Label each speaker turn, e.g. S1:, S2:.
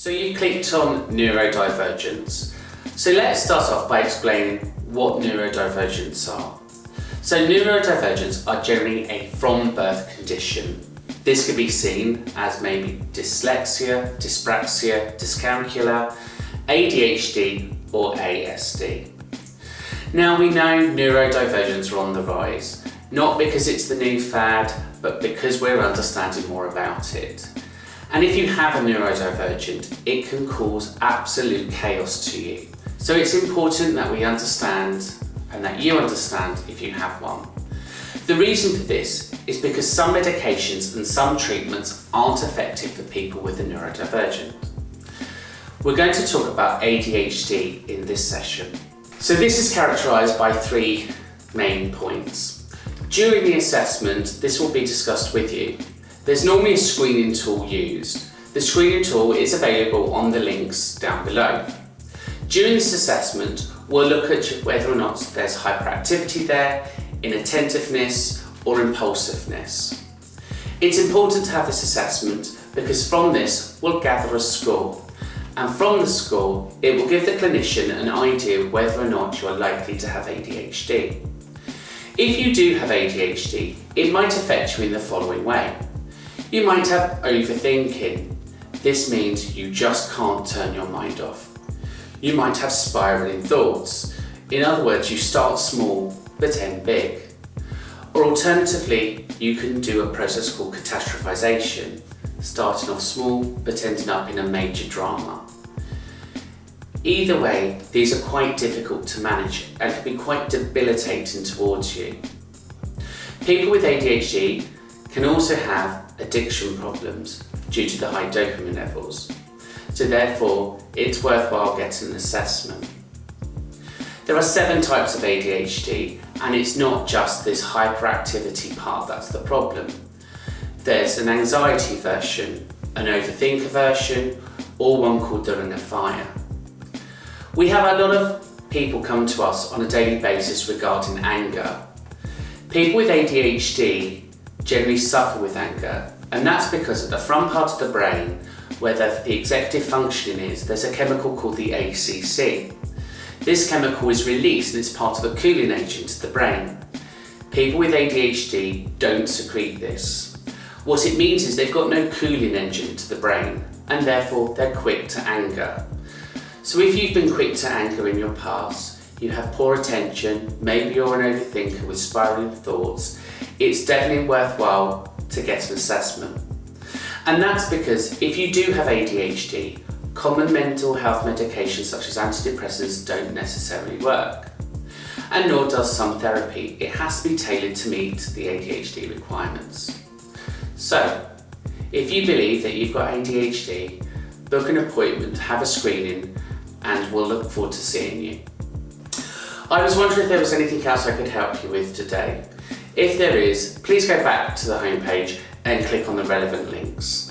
S1: So you clicked on neurodivergents. So let's start off by explaining what neurodivergents are. So neurodivergents are generally a from birth condition. This could be seen as maybe dyslexia, dyspraxia, dyscalculia, ADHD or ASD. Now we know neurodivergents are on the rise, not because it's the new fad, but because we're understanding more about it. And if you have a neurodivergent, it can cause absolute chaos to you. So it's important that we understand and that you understand if you have one. The reason for this is because some medications and some treatments aren't effective for people with a neurodivergent. We're going to talk about ADHD in this session. So this is characterised by three main points. During the assessment, this will be discussed with you. There's normally a screening tool used. The screening tool is available on the links down below. During this assessment, we'll look at whether or not there's hyperactivity there, inattentiveness or impulsiveness. It's important to have this assessment because from this we'll gather a score, and from the score it will give the clinician an idea of whether or not you are likely to have ADHD. If you do have ADHD, it might affect you in the following way. You might have overthinking. This means you just can't turn your mind off. You might have spiraling thoughts. In other words, you start small but end big. Or alternatively, you can do a process called catastrophization, starting off small but ending up in a major drama. Either way, these are quite difficult to manage and can be quite debilitating towards you. People with ADHD can also have addiction problems due to the high dopamine levels. So therefore, it's worthwhile getting an assessment. There are 7 types of ADHD, and it's not just this hyperactivity part that's the problem. There's an anxiety version, an overthinker version, or one called the ring of fire. We have a lot of people come to us on a daily basis regarding anger. People with ADHD generally suffer with anger, and that's because at the front part of the brain, where the executive functioning is, there's a chemical called the ACC. This chemical is released and it's part of a cooling agent to the brain. People with ADHD don't secrete this. What it means is they've got no cooling engine to the brain, and therefore they're quick to anger. So if you've been quick to anger in your past, you have poor attention, maybe you're an overthinker with spiraling thoughts, it's definitely worthwhile to get an assessment. And that's because if you do have ADHD, common mental health medications such as antidepressants don't necessarily work. And nor does some therapy. It has to be tailored to meet the ADHD requirements. So, if you believe that you've got ADHD, book an appointment, have a screening, and we'll look forward to seeing you. I was wondering if there was anything else I could help you with today. If there is, please go back to the homepage and click on the relevant links.